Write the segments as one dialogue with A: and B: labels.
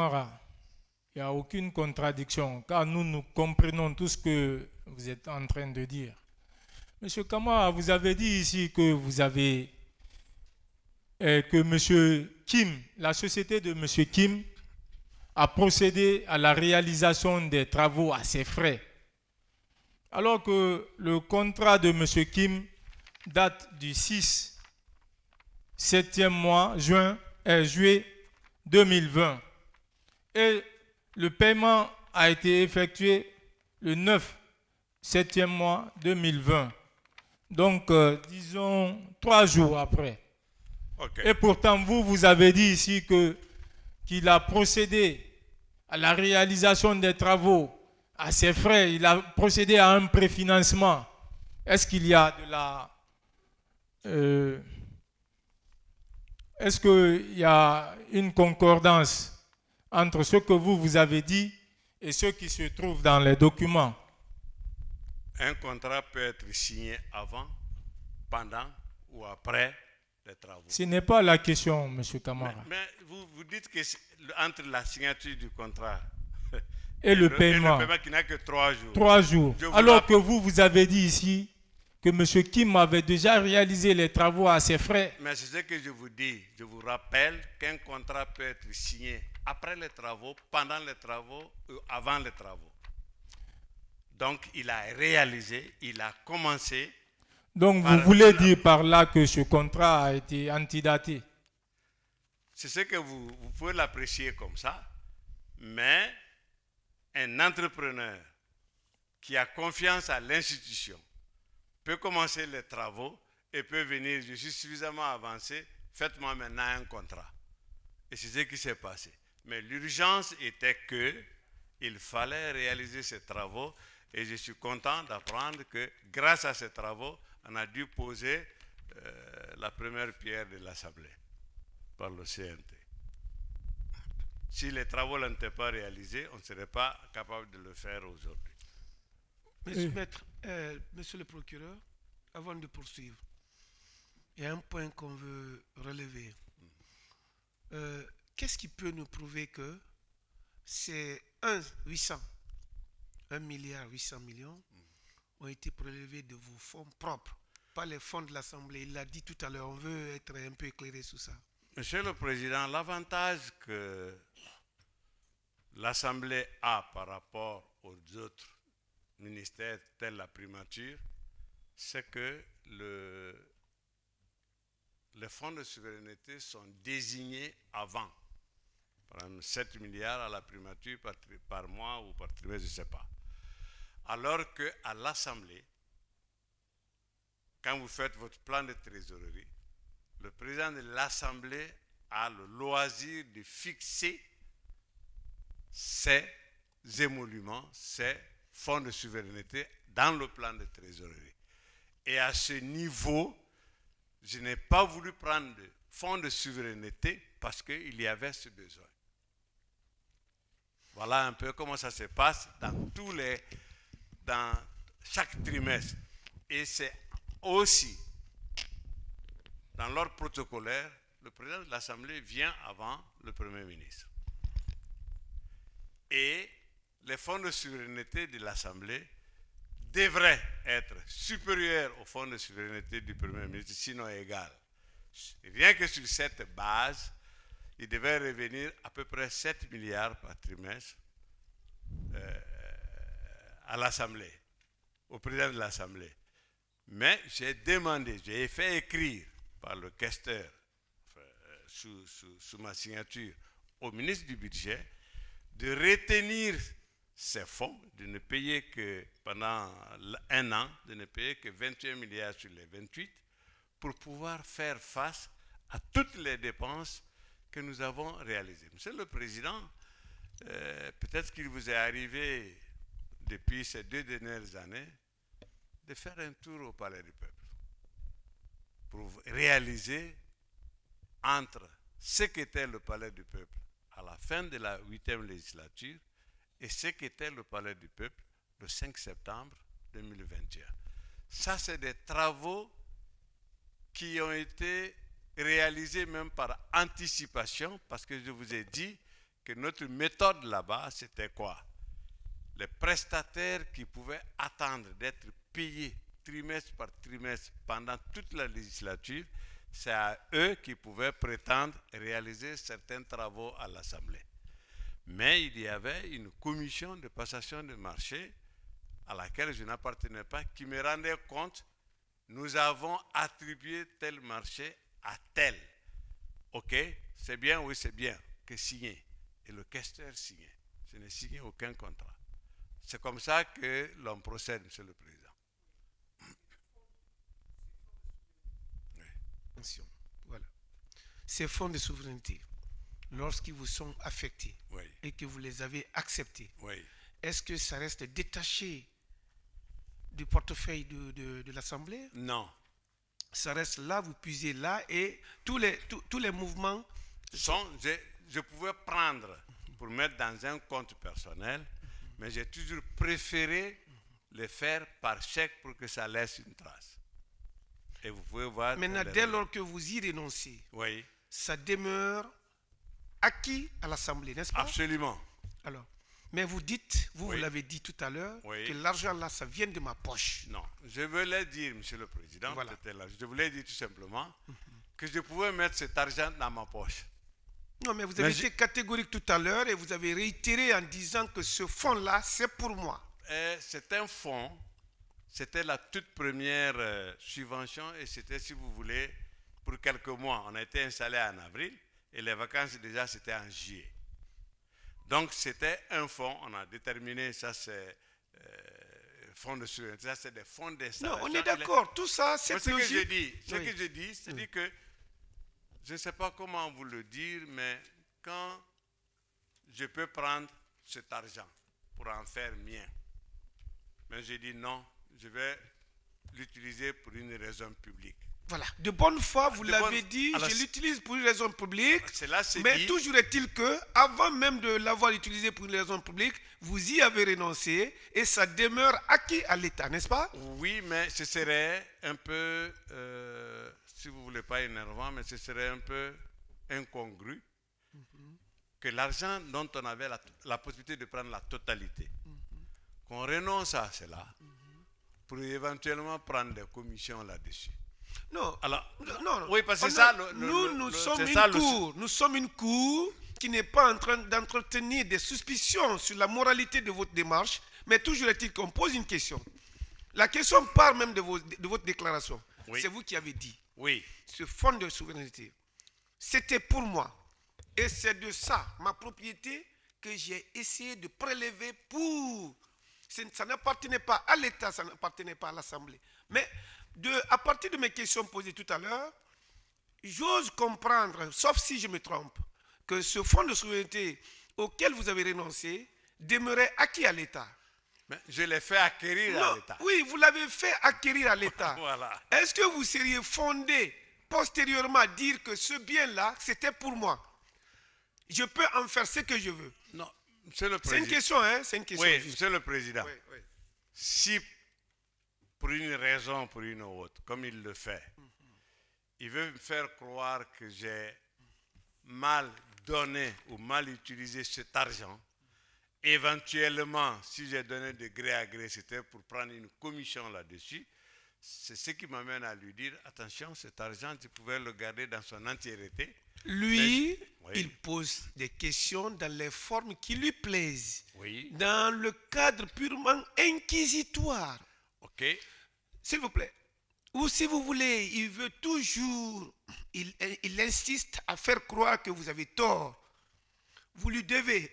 A: Kamara, il n'y a aucune contradiction, car nous comprenons tout ce que vous êtes en train de dire. Monsieur Kamara, vous avez dit ici que que Monsieur Kim, la société de Monsieur Kim, a procédé à la réalisation des travaux à ses frais. Alors que le contrat de Monsieur Kim date du 7e mois, juillet 2020. Et le paiement a été effectué le 7e mois 2020. Donc, disons, 3 jours après. Okay. Et pourtant, vous avez dit ici qu'il a procédé à la réalisation des travaux à ses frais. Il a procédé à un préfinancement. Est-ce qu'il y a de la... est-ce qu'il y a une concordance entre ce que vous avez dit et ce qui se trouve dans les documents?
B: Un contrat peut être signé avant, pendant ou après les travaux.
A: Ce n'est pas la question, M. Kamara.
B: Mais vous dites que entre la signature du contrat
A: et le paiement
B: qui n'a que 3 jours.
A: 3 jours. Alors que vous avez dit ici que M. Kim avait déjà réalisé les travaux à ses frais.
B: Mais c'est ce que je vous dis. Je vous rappelle qu'un contrat peut être signé après les travaux, pendant les travaux ou avant les travaux. Donc, il a réalisé, il a commencé.
A: Donc, vous voulez dire par là que ce contrat a été antidaté?
B: C'est ce que vous pouvez l'apprécier comme ça. Mais un entrepreneur qui a confiance à l'institution peut commencer les travaux et peut venir, je suis suffisamment avancé, faites-moi maintenant un contrat. Et c'est ce qui s'est passé. Mais l'urgence était qu'il fallait réaliser ces travaux et je suis content d'apprendre que grâce à ces travaux, on a dû poser la première pierre de l'Assemblée par le CNT. Si les travaux n'étaient pas réalisés, on ne serait pas capable de le faire aujourd'hui.
C: Monsieur Maître, monsieur le procureur, avant de poursuivre, il y a un point qu'on veut relever. Qu'est-ce qui peut nous prouver que ces 1,8 milliard ont été prélevés de vos fonds propres, pas les fonds de l'Assemblée? Il l'a dit tout à l'heure, on veut être un peu éclairé sur ça.
B: Monsieur le Président, l'avantage que l'Assemblée a par rapport aux autres ministères tels la primature, c'est que les fonds de souveraineté sont désignés avant. Par exemple, 7 milliards à la primature par mois ou par trimestre, je ne sais pas. Alors qu'à l'Assemblée, quand vous faites votre plan de trésorerie, le président de l'Assemblée a le loisir de fixer ses émoluments, ses fonds de souveraineté dans le plan de trésorerie. Et à ce niveau, je n'ai pas voulu prendre de fonds de souveraineté parce qu'il y avait ce besoin. Voilà un peu comment ça se passe dans chaque trimestre. Et c'est aussi dans l'ordre protocolaire, le président de l'Assemblée vient avant le Premier ministre. Et les fonds de souveraineté de l'Assemblée devraient être supérieurs aux fonds de souveraineté du Premier ministre, sinon égal. Rien que sur cette base, il devait revenir à peu près 7 milliards par trimestre à l'Assemblée, au président de l'Assemblée. Mais j'ai demandé, j'ai fait écrire par le questeur sous ma signature au ministre du Budget de retenir ces fonds, de ne payer que pendant 1 an, de ne payer que 21 milliards sur les 28 pour pouvoir faire face à toutes les dépenses que nous avons réalisées. Monsieur le Président, peut-être qu'il vous est arrivé depuis ces 2 dernières années de faire un tour au Palais du Peuple pour réaliser entre ce qu'était le Palais du Peuple à la fin de la 8e législature et ce qu'était le Palais du Peuple le 5 septembre 2021. Ça, c'est des travaux qui ont été réalisés même par anticipation, parce que je vous ai dit que notre méthode là-bas, c'était quoi? Les prestataires qui pouvaient attendre d'être payés trimestre par trimestre pendant toute la législature, c'est à eux qui pouvaient prétendre réaliser certains travaux à l'Assemblée. Mais il y avait une commission de passation de marché à laquelle je n'appartenais pas, qui me rendait compte, nous avons attribué tel marché à tel. Ok, c'est bien, oui c'est bien, que signé. Et le questeur signait. Je n'ai signé aucun contrat. C'est comme ça que l'on procède, Monsieur le Président.
C: Voilà. Ces fonds de souveraineté, lorsqu'ils vous sont affectés et que vous les avez acceptés, est-ce que ça reste détaché du portefeuille de l'Assemblée?
B: Non.
C: Ça reste là, vous puisez là et tous les mouvements...
B: Je pouvais prendre pour mettre dans un compte personnel, mais j'ai toujours préféré le faire par chèque pour que ça laisse une trace. Et vous pouvez voir...
C: Maintenant, dès lors que vous y renoncez, ça demeure acquis à l'Assemblée, n'est-ce pas?
B: Absolument.
C: Alors, mais vous dites, vous l'avez dit tout à l'heure, que l'argent là, ça vient de ma poche.
B: Non, je voulais dire, Monsieur le Président, je voulais dire tout simplement que je pouvais mettre cet argent dans ma poche.
C: Non, mais vous avez été catégorique tout à l'heure et vous avez réitéré en disant que ce fonds-là, c'est pour moi.
B: C'est un fonds, c'était la toute première subvention et c'était, si vous voulez, pour quelques mois. On a été installé en avril et les vacances déjà c'était en juillet. Donc c'était un fonds, on a déterminé, ça c'est fonds de souveraineté, ça c'est des fonds d'installation.
C: Non, on est d'accord, tout ça c'est
B: ce que je dis, c'est que je ne sais pas comment vous le dire, mais quand je peux prendre cet argent pour en faire mien, mais je dis non, je vais l'utiliser pour une raison publique.
C: Voilà, de bonne foi, vous l'avez dit, je l'utilise pour une raison publique, mais toujours est-il que, avant même de l'avoir utilisé pour une raison publique, vous y avez renoncé et ça demeure acquis à l'État, n'est-ce pas?
B: Oui, mais ce serait un peu, si vous ne voulez pas énervant, mais ce serait un peu incongru que l'argent dont on avait la possibilité de prendre la totalité, qu'on renonce à cela pour éventuellement prendre des commissions là-dessus.
C: Non,
B: alors,
C: non,
B: oui, parce que ça,
C: nous sommes une cour qui n'est pas en train d'entretenir des suspicions sur la moralité de votre démarche, mais toujours est-il qu'on pose une question. La question part même de votre déclaration. C'est vous qui avez dit.
B: Oui.
C: Ce fonds de souveraineté, c'était pour moi. Et c'est de ça, ma propriété, que j'ai essayé de prélever pour... Ça n'appartenait pas à l'État, ça n'appartenait pas à l'Assemblée. Mais à partir de mes questions posées tout à l'heure, j'ose comprendre, sauf si je me trompe, que ce fonds de souveraineté auquel vous avez renoncé demeurait acquis à l'État.
B: Mais je l'ai fait acquérir à l'État.
C: Oui, vous l'avez fait acquérir à l'État.
B: Voilà.
C: Est-ce que vous seriez fondé postérieurement à dire que ce bien-là, c'était pour moi? Je peux en faire ce que je veux.
B: Non, Monsieur le Président.
C: C'est une question, hein? C'est une question.
B: Oui, Monsieur le Président.
C: Oui.
B: Si, pour une raison ou pour une autre, comme il le fait, il veut me faire croire que j'ai mal donné ou mal utilisé cet argent, éventuellement, si j'ai donné de gré à gré, c'était pour prendre une commission là-dessus, c'est ce qui m'amène à lui dire, attention, cet argent, tu pouvais le garder dans son entièreté.
C: Lui, il pose des questions dans les formes qui lui plaisent, dans le cadre purement inquisitoire.
B: Ok.
C: S'il vous plaît. Ou si vous voulez, il veut toujours, il insiste à faire croire que vous avez tort. Vous lui devez.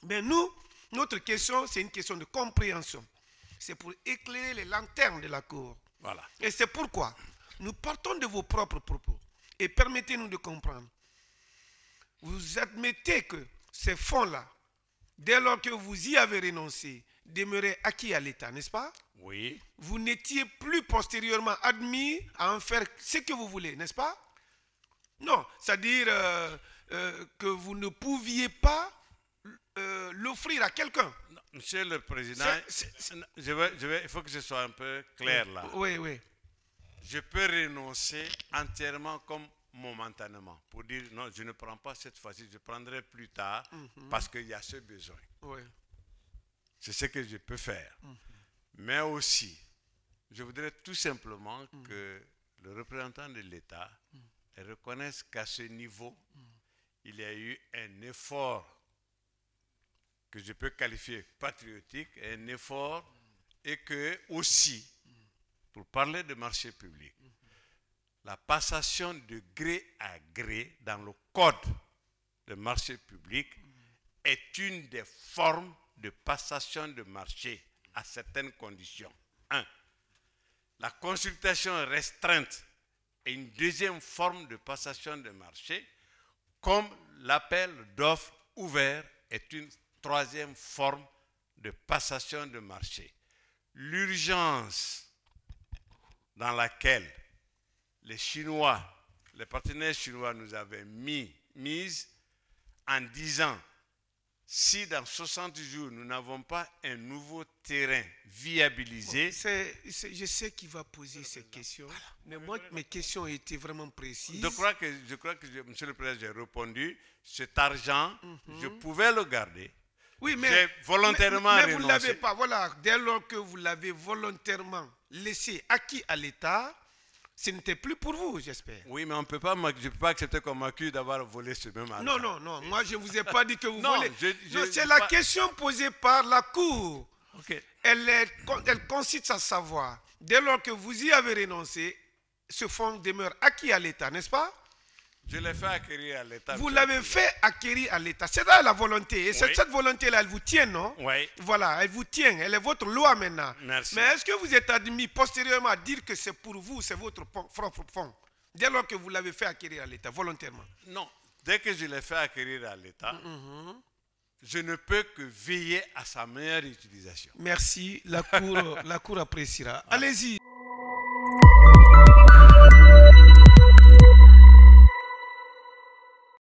C: Mais nous, notre question, c'est une question de compréhension. C'est pour éclairer les lanternes de la cour.
B: Voilà.
C: Et c'est pourquoi nous partons de vos propres propos. Et permettez-nous de comprendre. Vous admettez que ces fonds-là, dès lors que vous y avez renoncé, demeuraient acquis à l'État, n'est-ce pas?
B: Oui.
C: Vous n'étiez plus postérieurement admis à en faire ce que vous voulez, n'est-ce pas? Non, c'est-à-dire que vous ne pouviez pas l'offrir à quelqu'un.
B: Monsieur le Président, il faut que je sois un peu clair là.
C: Oui.
B: Je peux renoncer entièrement comme momentanément, pour dire non, je ne prends pas cette fois-ci, je prendrai plus tard parce qu'il y a ce besoin.
C: Oui.
B: C'est ce que je peux faire. Mais aussi, je voudrais tout simplement que le représentant de l'État reconnaisse qu'à ce niveau, il y a eu un effort que je peux qualifier patriotique, un effort, et que aussi, pour parler de marché public, la passation de gré à gré dans le code de marché public est une des formes de passation de marché à certaines conditions. 1. La consultation restreinte est une deuxième forme de passation de marché, comme l'appel d'offres ouvert est une troisième forme de passation de marché. L'urgence dans laquelle les Chinois, les partenaires chinois nous avaient mise en disant si dans 60 jours nous n'avons pas un nouveau terrain viabilisé.
C: Je sais qui va poser ces questions, mais moi mes questions étaient vraiment précises.
B: Je crois que Monsieur le Président, j'ai répondu. Cet argent, je pouvais le garder.
C: Oui, mais
B: j'ai volontairement
C: mais
B: renoncé.
C: Vous ne l'avez pas. Voilà, dès lors que vous l'avez volontairement laissé acquis à l'État, ce n'était plus pour vous, j'espère.
B: Oui, mais je ne peux pas accepter qu'on m'accuse d'avoir volé ce même argent.
C: Non. Moi, je ne vous ai pas dit que vous volez.
B: Non,
C: c'est la question posée par la Cour.
B: Okay.
C: Elle consiste à savoir, dès lors que vous y avez renoncé, ce fonds demeure acquis à l'État, n'est-ce pas?
B: Je l'ai fait acquérir à l'État.
C: Vous l'avez fait acquérir à l'État. C'est là la volonté. Et cette volonté-là, elle vous tient, non?
B: Oui.
C: Voilà, elle vous tient. Elle est votre loi maintenant.
B: Merci.
C: Mais est-ce que vous êtes admis postérieurement à dire que c'est pour vous, c'est votre propre fonds, dès lors que vous l'avez fait acquérir à l'État, volontairement?
B: Non. Dès que je l'ai fait acquérir à l'État, je ne peux que veiller à sa meilleure utilisation.
C: Merci. La Cour appréciera. Allez-y.